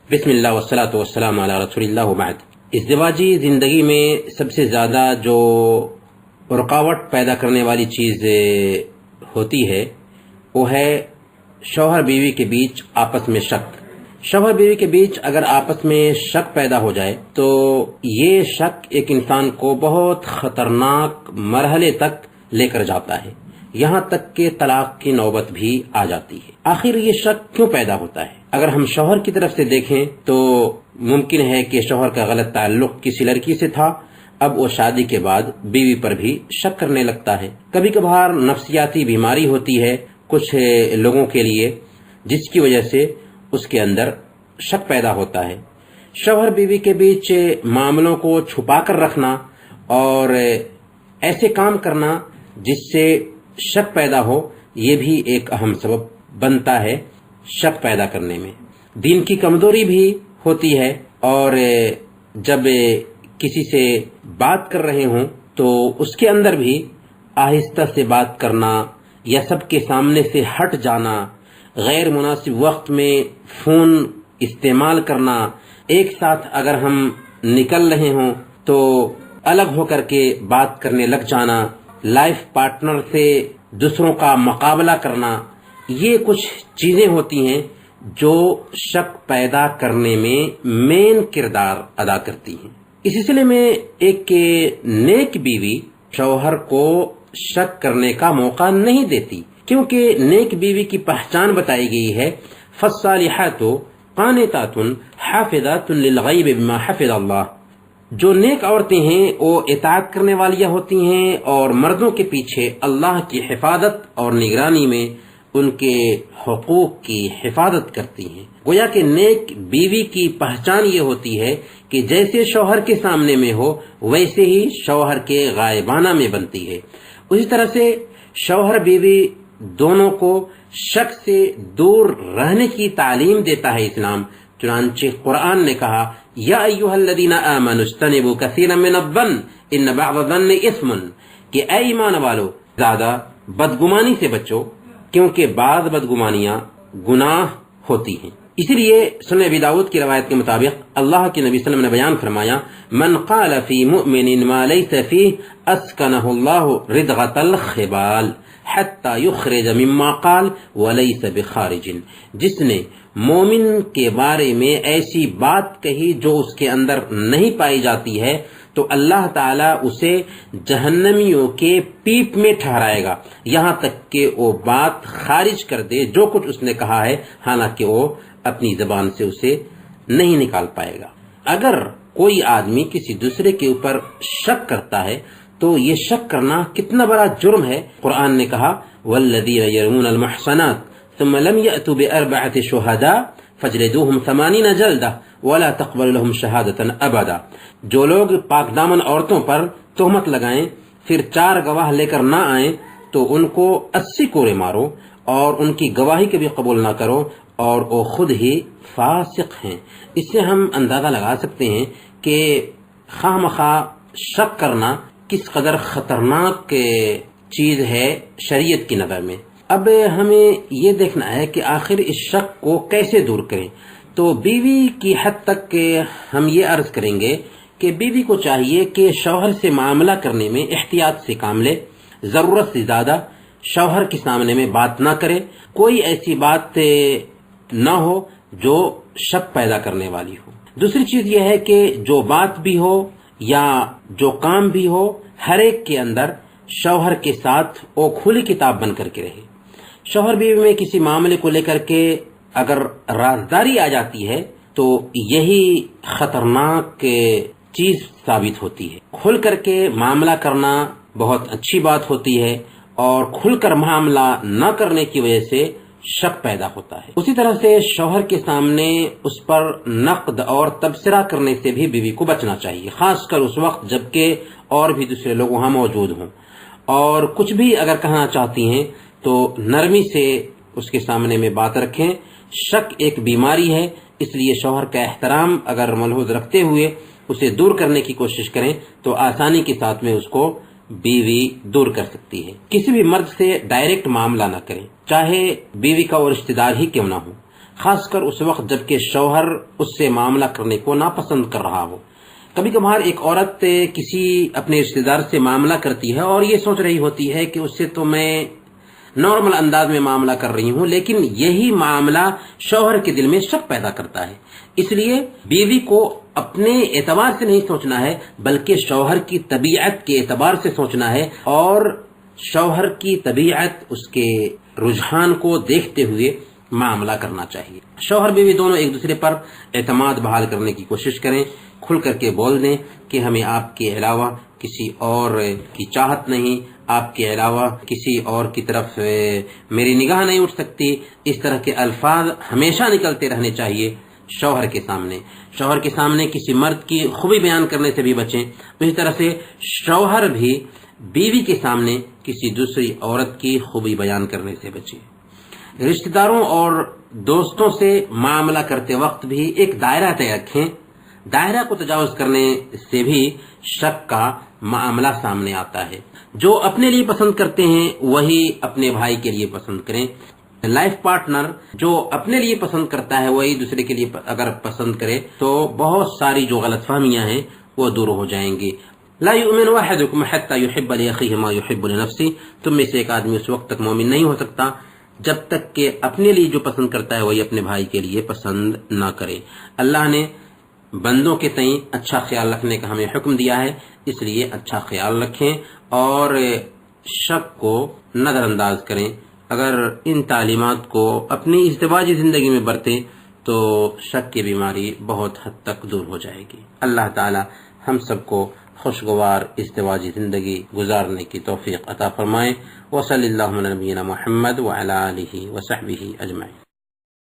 بسم اللہ والصلاة والسلام علی رسول اللہ وبعد۔ ازدواجی زندگی میں سب سے زیادہ جو رکاوٹ پیدا کرنے والی چیز ہوتی ہے وہ ہے شوہر بیوی کے بیچ آپس میں شک۔ شوہر بیوی کے بیچ اگر آپس میں شک پیدا ہو جائے تو یہ شک ایک انسان کو بہت خطرناک مرحلے تک لے کر جاتا ہے، یہاں تک کہ طلاق کی نوبت بھی آ جاتی ہے۔ آخر یہ شک کیوں پیدا ہوتا ہے؟ اگر ہم شوہر کی طرف سے دیکھیں تو ممکن ہے کہ شوہر کا غلط تعلق کسی لڑکی سے تھا، اب وہ شادی کے بعد بیوی پر بھی شک کرنے لگتا ہے۔ کبھی کبھار نفسیاتی بیماری ہوتی ہے کچھ لوگوں کے لیے، جس کی وجہ سے اس کے اندر شک پیدا ہوتا ہے۔ شوہر بیوی کے بیچ معاملوں کو چھپا کر رکھنا اور ایسے کام کرنا جس سے شک پیدا ہو، یہ بھی ایک اہم سبب بنتا ہے شک پیدا کرنے میں۔ دین کی کمزوری بھی ہوتی ہے، اور جب کسی سے بات کر رہے ہوں تو اس کے اندر بھی آہستہ سے بات کرنا یا سب کے سامنے سے ہٹ جانا، غیر مناسب وقت میں فون استعمال کرنا، ایک ساتھ اگر ہم نکل رہے ہوں تو الگ ہو کر کے بات کرنے لگ جانا، لائف پارٹنر سے دوسروں کا مقابلہ کرنا، یہ کچھ چیزیں ہوتی ہیں جو شک پیدا کرنے میں مین کردار ادا کرتی ہیں۔ اس سلسلے میں ایک نیک بیوی شوہر کو شک کرنے کا موقع نہیں دیتی، کیونکہ نیک بیوی کی پہچان بتائی گئی ہے، فالصالحات قانتات حافظات للغیب بما حفظ اللہ۔ جو نیک عورتیں ہیں وہ اطاعت کرنے والیاں ہوتی ہیں اور مردوں کے پیچھے اللہ کی حفاظت اور نگرانی میں ان کے حقوق کی حفاظت کرتی ہیں۔ گویا کہ نیک بیوی کی پہچان یہ ہوتی ہے کہ جیسے شوہر کے سامنے میں ہو ویسے ہی شوہر کے غائبانہ میں بنتی ہے۔ اسی طرح سے شوہر بیوی دونوں کو شک سے دور رہنے کی تعلیم دیتا ہے اسلام۔ چنانچہ قرآن نے کہا، یا ایھا الذین آمنوا اجتنبوا کثیرا من الظن ان بعض الظن اثم، کہ اے ایمان والو زیادہ بدگمانی سے بچو، کیونکہ بعض بدگمانیاں گناہ ہوتی ہیں۔ اسی لیے سنن ابی داؤد کی روایت کے مطابق اللہ کے نبی صلی اللہ علیہ وسلم نے بیان فرمایا، من قال فی مؤمن ما لیس فیہ اسکنہ اللہ ردغۃ الخبال حتی یخرج مما قال ولیس بخارج۔ جس نے مومن کے بارے میں ایسی بات کہی جو اس کے اندر نہیں پائی جاتی ہے تو اللہ تعالیٰ اسے جہنمیوں کے پیپ میں ٹھہرائے گا، یہاں تک کہ وہ بات خارج کر دے جو کچھ اس نے کہا ہے، حالانکہ وہ اپنی زبان سے اسے نہیں نکال پائے گا۔ اگر کوئی آدمی کسی دوسرے کے اوپر شک کرتا ہے تو یہ شک کرنا کتنا بڑا جرم ہے۔ قرآن نے کہا، والذین یرمون المحصنات ثم لم یأتوا بأربعة شہداء فجلدوہم 80 جلدہ ولا تقبل لهم شہادة ابدا۔ جو لوگ پاک دامن عورتوں پر تہمت لگائیں پھر 4 گواہ لے کر نہ آئیں تو ان کو 80 کوڑے مارو اور ان کی گواہی کبھی قبول نہ کرو، اور وہ خود ہی فاسق ہیں۔ اس سے ہم اندازہ لگا سکتے ہیں کہ خواہ مخواہ شک کرنا کس قدر خطرناک چیز ہے شریعت کی نظر میں۔ اب ہمیں یہ دیکھنا ہے کہ آخر اس شک کو کیسے دور کریں۔ تو بیوی کی حد تک ہم یہ عرض کریں گے کہ بیوی کو چاہیے کہ شوہر سے معاملہ کرنے میں احتیاط سے کام لے، ضرورت سے زیادہ شوہر کے سامنے میں بات نہ کرے، کوئی ایسی بات نہ ہو جو شک پیدا کرنے والی ہو۔ دوسری چیز یہ ہے کہ جو بات بھی ہو یا جو کام بھی ہو، ہر ایک کے اندر شوہر کے ساتھ وہ کھلی کتاب بن کر کے رہے۔ شوہر بیوی میں کسی معاملے کو لے کر کے اگر رازداری آ جاتی ہے تو یہی خطرناک چیز ثابت ہوتی ہے۔ کھل کر کے معاملہ کرنا بہت اچھی بات ہوتی ہے، اور کھل کر معاملہ نہ کرنے کی وجہ سے شک پیدا ہوتا ہے۔ اسی طرح سے شوہر کے سامنے اس پر نقد اور تبصرہ کرنے سے بھی بیوی کو بچنا چاہیے، خاص کر اس وقت جبکہ اور بھی دوسرے لوگ وہاں موجود ہوں، اور کچھ بھی اگر کہنا چاہتی ہیں تو نرمی سے اس کے سامنے میں بات رکھیں۔ شک ایک بیماری ہے، اس لیے شوہر کا احترام اگر ملحوظ رکھتے ہوئے اسے دور کرنے کی کوشش کریں تو آسانی کے ساتھ میں اس کو بیوی دور کر سکتی ہے۔ کسی بھی مرد سے ڈائریکٹ معاملہ نہ کریں، چاہے بیوی کا وہ رشتہ دار ہی کیوں نہ ہو۔ خاص کر اس وقت جب کہ شوہر اس سے معاملہ کرنے کو ناپسند کر رہا ہو۔ کبھی کبھار ایک عورت کسی اپنے رشتہ دار سے معاملہ کرتی ہے اور یہ سوچ رہی ہوتی ہے کہ اس سے تو میں نارمل انداز میں معاملہ کر رہی ہوں، لیکن یہی معاملہ شوہر کے دل میں شک پیدا کرتا ہے۔ اس لیے بیوی کو اپنے اعتبار سے نہیں سوچنا ہے بلکہ شوہر کی طبیعت کے اعتبار سے سوچنا ہے، اور شوہر کی طبیعت اس کے رجحان کو دیکھتے ہوئے معاملہ کرنا چاہیے۔ شوہر بیوی دونوں ایک دوسرے پر اعتماد بحال کرنے کی کوشش کریں، کھل کر کے بول دیں کہ ہمیں آپ کے علاوہ کسی اور کی چاہت نہیں، آپ کے علاوہ کسی اور کی طرف میری نگاہ نہیں اٹھ سکتی۔ اس طرح کے الفاظ ہمیشہ نکلتے رہنے چاہیے شوہر کے سامنے۔ شوہر کے سامنے کسی مرد کی خوبی بیان کرنے سے بھی بچیں، اسی طرح سے شوہر بھی بیوی کے سامنے کسی دوسری عورت کی خوبی بیان کرنے سے بچیں۔ رشتہ داروں اور دوستوں سے معاملہ کرتے وقت بھی ایک دائرہ طے رکھیں۔ دائرہ کو تجاوز کرنے سے بھی شک کا معاملہ سامنے آتا ہے۔ جو اپنے لیے پسند کرتے ہیں وہی اپنے بھائی کے لیے پسند کریں۔ لائف پارٹنر جو اپنے لیے پسند کرتا ہے وہی دوسرے کے لیے اگر پسند کرے تو بہت ساری جو غلط فہمیاں ہیں وہ دور ہو جائیں گی۔ لا یؤمن احدکم حتی یحب لاخیہ ما یحب لنفسہ، تم میں سے ایک آدمی اس وقت تک مومن نہیں ہو سکتا جب تک کہ اپنے لیے جو پسند کرتا ہے وہی اپنے بھائی کے لیے پسند نہ کرے۔ اللہ نے بندوں کے تئیں اچھا خیال رکھنے کا ہمیں حکم دیا ہے، اس لیے اچھا خیال رکھیں اور شک کو نظر انداز کریں۔ اگر ان تعلیمات کو اپنی ازدواجی زندگی میں برتیں تو شک کی بیماری بہت حد تک دور ہو جائے گی۔ اللہ تعالی ہم سب کو خوشگوار ازدواجی زندگی گزارنے کی توفیق عطا فرمائے۔ وصلی اللہ علی نبینا محمد وعلی آلہ وصحبہ اجمعین۔